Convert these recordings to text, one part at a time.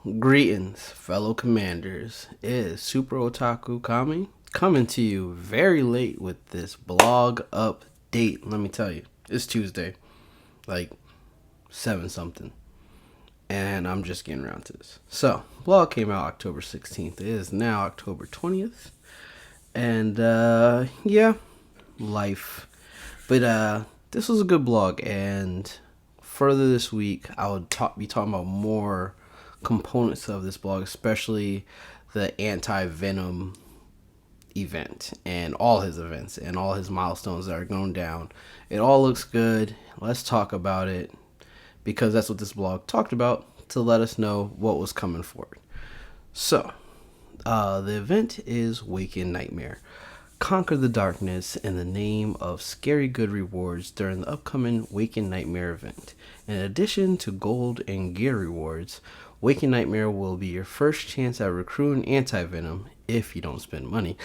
Greetings, fellow commanders. It is Super Otaku coming to you very late with this blog update. Let me tell you, it's Tuesday, like 7 something, and I'm just getting around to this. So, blog came out October 16th. It is now October 20th, and yeah, life. But this was a good blog, and further this week, I would be talking about more components of this blog, especially the anti-venom event and all his events and all his milestones that are going down. It all looks good. Let's talk about it because that's what this blog talked about, to let us know what was coming forward. So, the event is Waking Nightmare. Conquer the darkness in the name of scary good rewards during the upcoming Waking Nightmare event. In addition to gold and gear rewards, Waking Nightmare will be your first chance at recruiting anti-venom, if you don't spend money,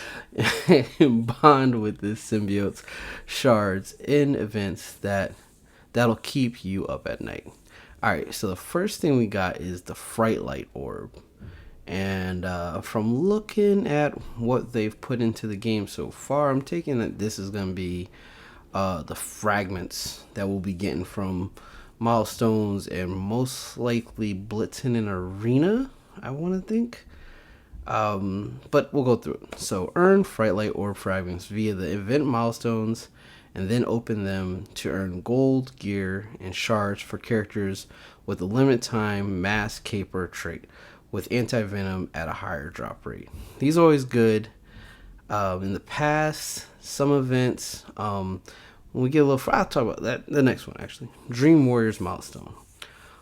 and bond with the symbiote's shards in events that'll keep you up at night. Alright, so the first thing we got is the Fright Light Orb. And from looking at what they've put into the game so far, I'm taking that this is going to be the fragments that we'll be getting from milestones and most likely blitzing an arena, I want to think. But we'll go through it. So earn Fright Light Orb fragments via the event milestones and then open them to earn gold, gear, and shards for characters with a limited time mask caper trait with anti-venom at a higher drop rate. These are always good. In the past, some events, when we get a little, I'll talk about that, the next one actually. Dream Warriors milestone.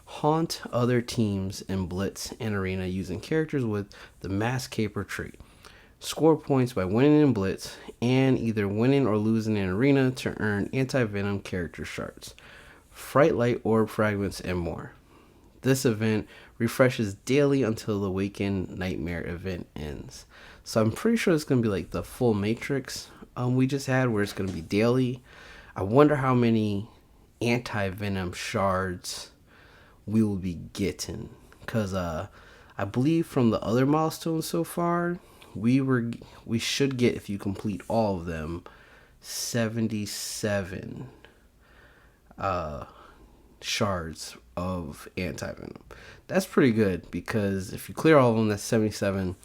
Haunt other teams in Blitz and Arena using characters with the Mask Caper trait. Score points by winning in Blitz and either winning or losing in Arena to earn anti-venom character shards, Fright Light Orb fragments, and more. This event refreshes daily until the Waken Nightmare event ends. So I'm pretty sure it's going to be like the full Matrix we just had, where it's going to be daily. I wonder how many anti-venom shards we will be getting. Because I believe from the other milestones so far, we should get, if you complete all of them, 77 shards of anti-venom. That's pretty good, because if you clear all of them, that's 77.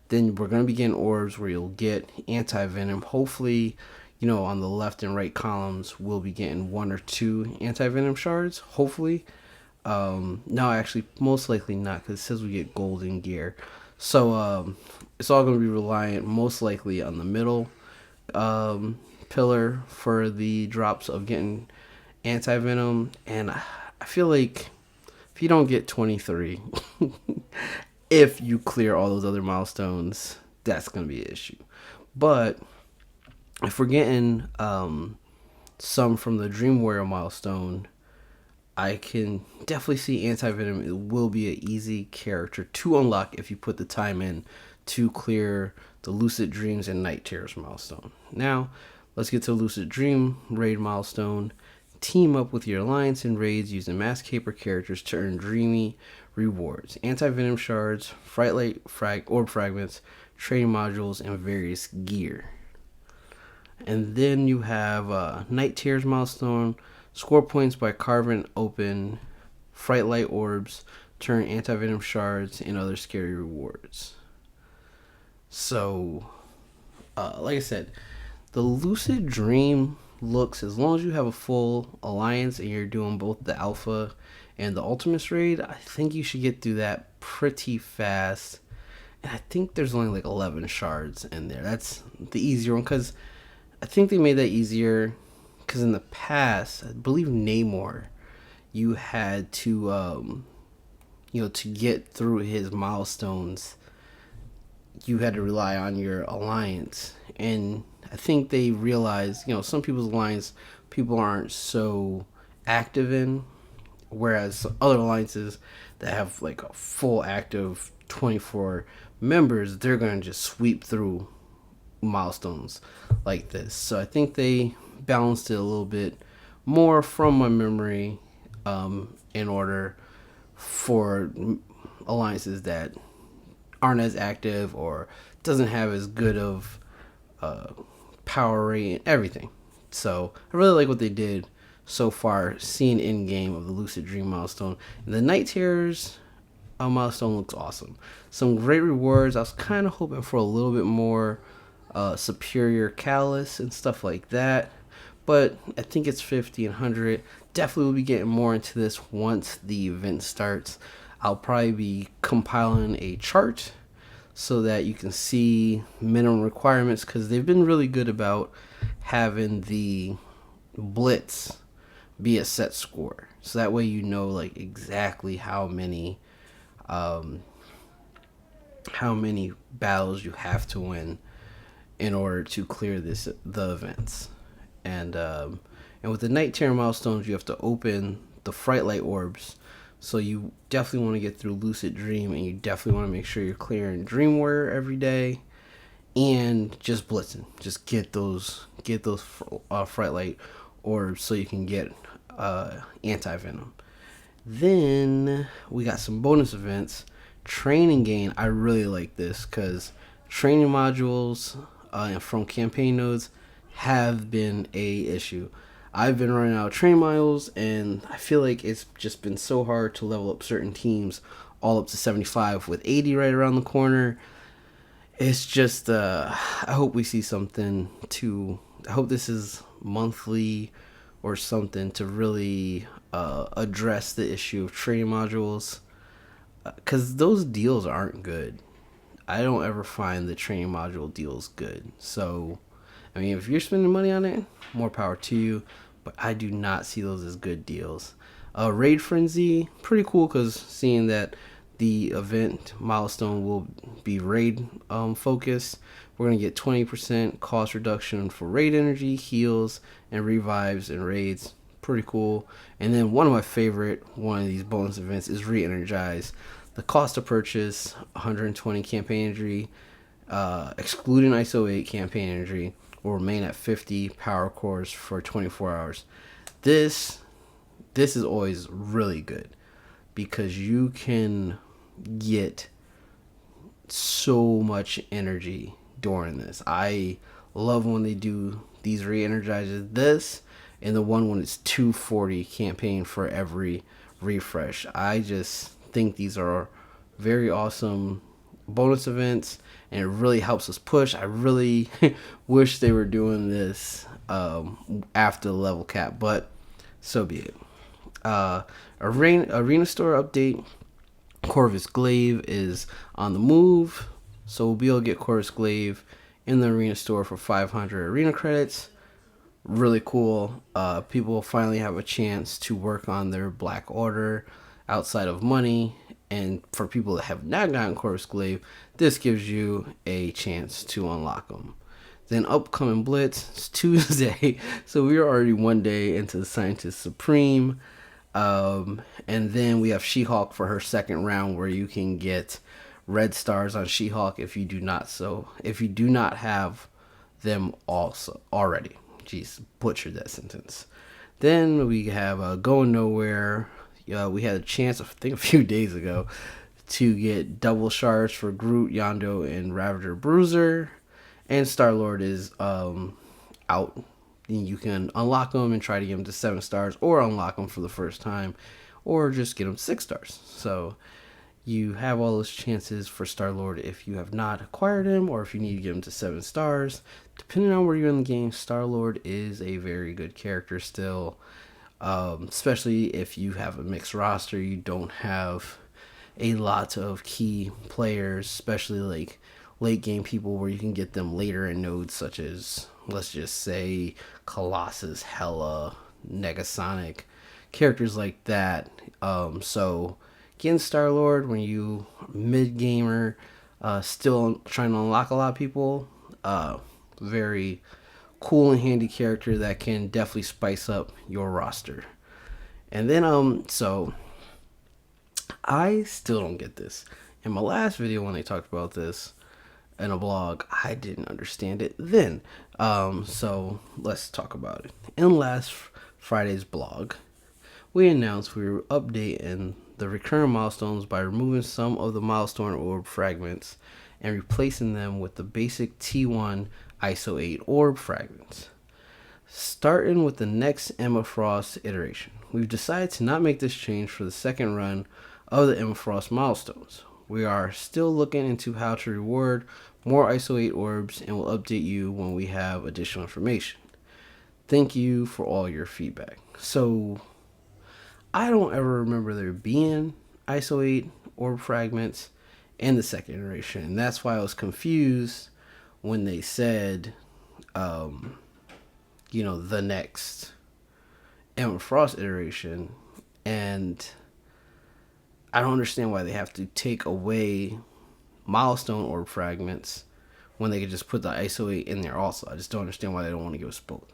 Then we're going to be getting orbs where you'll get anti-venom. Hopefully, on the left and right columns, we'll be getting 1 or 2 anti-venom shards. Hopefully. No, actually, most likely not, because it says we get golden gear. So it's all going to be reliant most likely on the middle pillar for the drops of getting anti-venom. And I feel like if you don't get 23, if you clear all those other milestones, that's going to be an issue. But if we're getting some from the Dream Warrior milestone, I can definitely see anti-venom. It will be an easy character to unlock if you put the time in to clear the Lucid Dreams and Night Terrors milestone. Now, let's get to Lucid Dream raid milestone. Team up with your alliance in raids using Mask Caper characters to earn dreamy rewards, anti-venom shards, Fright Light orb fragments, training modules, and various gear. And then you have Night Tears milestone. Score points by carving open Fright Light orbs, turn anti-venom shards, and other scary rewards. So, like I said, the Lucid Dream looks, as long as you have a full alliance and you're doing both the alpha and the Ultimates raid, I think you should get through that pretty fast. And I think there's only like 11 shards in there. That's the easier one, because I think they made that easier, because in the past, I believe Namor, you had to to get through his milestones, you had to rely on your alliance. And I think they realized, some people's alliance people aren't so active in, whereas other alliances that have like a full active 24 members, they're going to just sweep through milestones like this. So I think they balanced it a little bit more from my memory, in order for alliances that aren't as active or doesn't have as good of power rate and everything. So I really like what they did so far, seeing in game of the Lucid Dream milestone. And the Night Terrors milestone looks awesome. Some great rewards. I was kind of hoping for a little bit more superior callus and stuff like that, but I think it's 50 and 100. Definitely will be getting more into this once the event starts. I'll probably be compiling a chart so that you can see minimum requirements, because they've been really good about having the blitz be a set score, so that way you know like exactly how many battles you have to win in order to clear the events. And with the Night Terror milestones, you have to open the Fright Light orbs. So you definitely want to get through Lucid Dream, and you definitely want to make sure you're clearing Dream Warrior every day, and just blitzing. Just get those Fright Light orbs so you can get Anti Venom. Then we got some bonus events. Training gain. I really like this because training modules from campaign nodes have been a issue. I've been running out of train miles, and I feel like it's just been so hard to level up certain teams all up to 75 with 80 right around the corner. It's just, I hope we see something I hope this is monthly or something to really address the issue of training modules, because those deals aren't good. I don't ever find the training module deals good. So I mean, if you're spending money on it, more power to you, but I do not see those as good deals. Raid Frenzy, pretty cool, because seeing that the event milestone will be raid focused, we're going to get 20% cost reduction for raid energy, heals, and revives and raids. Pretty cool. And then one of my favorite one of these bonus events is Re-Energize. The cost to purchase 120 campaign energy, excluding ISO 8 campaign energy, will remain at 50 power cores for 24 hours. This is always really good because you can get so much energy during this. I love when they do these re-energizes. This and the one when it's 240 campaign for every refresh. I just think these are very awesome bonus events, and it really helps us push. I really wish they were doing this after the level cap, but so be it. Arena store update. Corvus Glaive is on the move, so we'll be able to get Corvus Glaive in the arena store for 500 arena credits. Really cool. People will finally have a chance to work on their Black Order outside of money. And for people that have not gotten Corvus Glaive, this gives you a chance to unlock them. Then upcoming Blitz, it's Tuesday, so we are already one day into the Scientist Supreme. And then we have She-Hulk for her second round, where you can get red stars on She-Hulk if you do not have them also already. Jeez, butchered that sentence. Then we have Going Nowhere. We had a chance, I think a few days ago, to get double shards for Groot, Yondu, and Ravager Bruiser. And Star-Lord is out. You can unlock them and try to get them to 7 stars, or unlock them for the first time, or just get them 6 stars. So you have all those chances for Star-Lord if you have not acquired him, or if you need to get him to 7 stars. Depending on where you're in the game, Star-Lord is a very good character still. Especially if you have a mixed roster, you don't have a lot of key players, especially like late game people where you can get them later in nodes, such as, let's just say, Colossus, Hela, Negasonic, characters like that. So getting Star-Lord when you mid gamer, still trying to unlock a lot of people, very cool and handy character that can definitely spice up your roster. And then so I still don't get this. In my last video when I talked about this in a blog, I didn't understand it then. So let's talk about it. In last Friday's blog, we announced we were updating the recurring milestones by removing some of the milestone orb fragments and replacing them with the basic T1 ISO 8 orb fragments. Starting with the next Emma Frost iteration, we've decided to not make this change for the second run of the Emma Frost milestones. We are still looking into how to reward more ISO 8 orbs and will update you when we have additional information. Thank you for all your feedback. So, I don't ever remember there being ISO 8 orb fragments in the second iteration, and that's why I was confused when they said, the next Emma Frost iteration, and I don't understand why they have to take away milestone orb fragments when they could just put the ISO 8 in there also. I just don't understand why they don't want to give us both.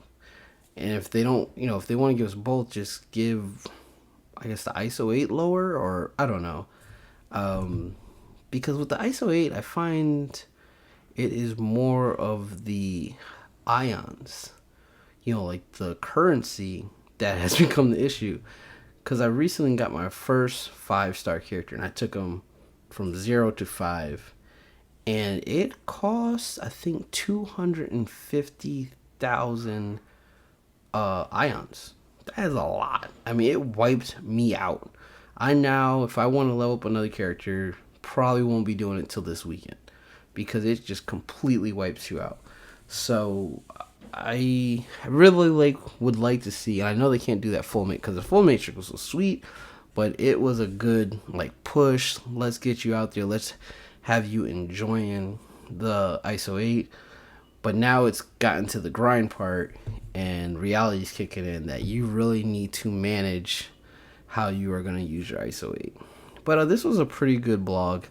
And if they don't, if they want to give us both, just give, I guess, the ISO 8 lower, or I don't know. Because with the ISO 8, I find it is more of the ions, like the currency that has become the issue. Because I recently got my first 5-star character, and I took him from 0 to 5. And it costs, I think, 250,000 ions. That is a lot. I mean, it wiped me out. I now, if I want to level up another character, probably won't be doing it till this weekend, because it just completely wipes you out. So I really would like to see, and I know they can't do that full matrix, because the full matrix was so sweet, but it was a good push. Let's get you out there. Let's have you enjoying the ISO 8. But now it's gotten to the grind part, and reality's kicking in that you really need to manage how you are going to use your ISO 8. But this was a pretty good blog.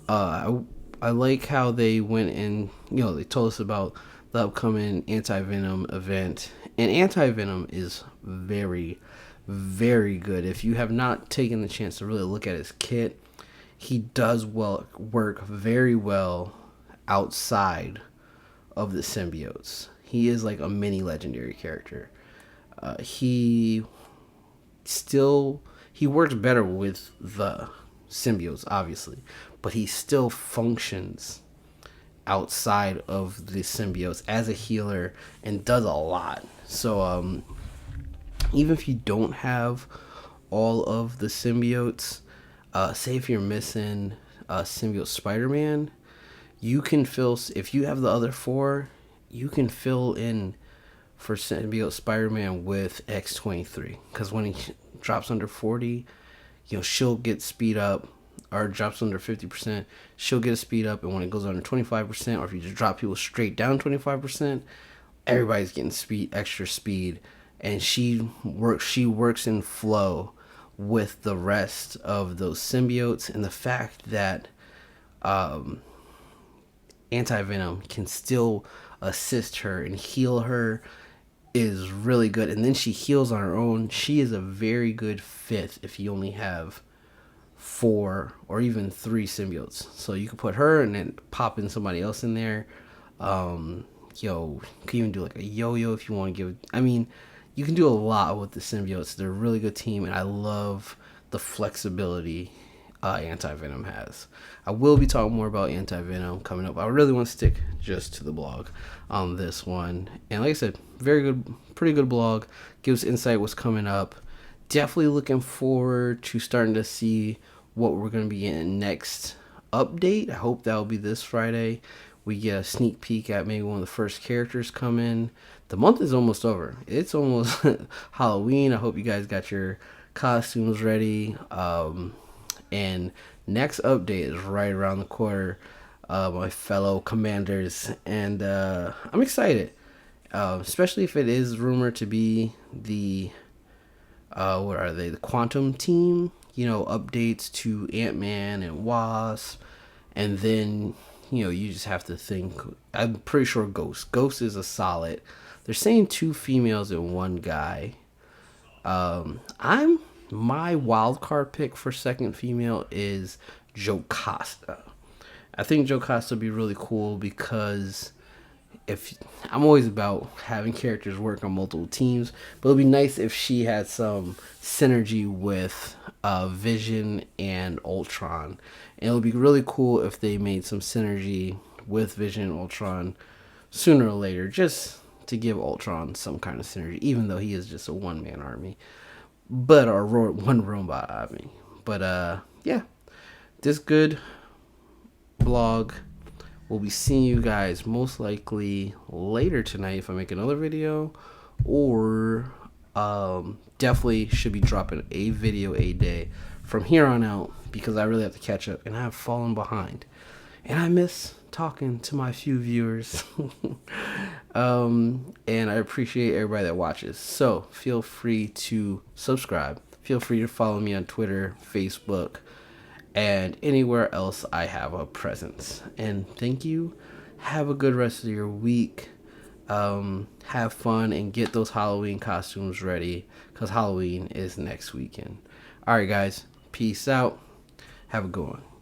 I like how they went in, they told us about the upcoming Anti-Venom event. And Anti-Venom is very, very good. If you have not taken the chance to really look at his kit, he does work very well outside of the symbiotes. He is like a mini legendary character. He works better with the symbiotes, obviously, but he still functions outside of the symbiotes as a healer and does a lot. So even if you don't have all of the symbiotes, say if you're missing symbiote Spider-Man, you can fill, if you have the other 4, you can fill in for symbiote Spider-Man with X23, because when he drops under 40, she'll get speed up, or drops under 50%, she'll get a speed up, and when it goes under 25%, or if you just drop people straight down 25%, everybody's getting extra speed, and she works in flow with the rest of those symbiotes. And the fact that Anti-Venom can still assist her and heal her is really good. And then she heals on her own. She is a very good fit if you only have 4 or even 3 symbiotes. So you can put her and then pop in somebody else in there. You can even do like a yo-yo if you want to give. I mean, you can do a lot with the symbiotes. They're a really good team, and I love the flexibility Anti-Venom has. I will be talking more about Anti-Venom coming up. I really want to stick just to the blog on this one. And like I said, very good, pretty good blog. Gives insight what's coming up. Definitely looking forward to starting to see what we're going to be getting next update. I hope that will be this Friday. We get a sneak peek at maybe one of the first characters come in. The month is almost over. It's almost Halloween. I hope you guys got your costumes ready. And next update is right around the corner, my fellow commanders. And I'm excited, especially if it is rumored to be the, what are they, the Quantum team, updates to Ant-Man and Wasp. And then, you just have to think, I'm pretty sure Ghost is a solid. They're saying 2 females and 1 guy. My wild card pick for second female is Jocasta. I think Jocasta would be really cool, because if I'm always about having characters work on multiple teams, but it'd be nice if she had some synergy with Vision and Ultron. And it would be really cool if they made some synergy with Vision and Ultron sooner or later, just to give Ultron some kind of synergy, even though he is just a one-man army, but or one robot army. But yeah, this good blog. We'll be seeing you guys most likely later tonight if I make another video, or definitely should be dropping a video a day from here on out, because I really have to catch up and I have fallen behind and I miss talking to my few viewers. And I appreciate everybody that watches, so feel free to subscribe, feel free to follow me on Twitter, Facebook, and anywhere else I have a presence. And thank you. Have a good rest of your week. Have fun and get those Halloween costumes ready, because Halloween is next weekend. All right, guys. Peace out. Have a good one.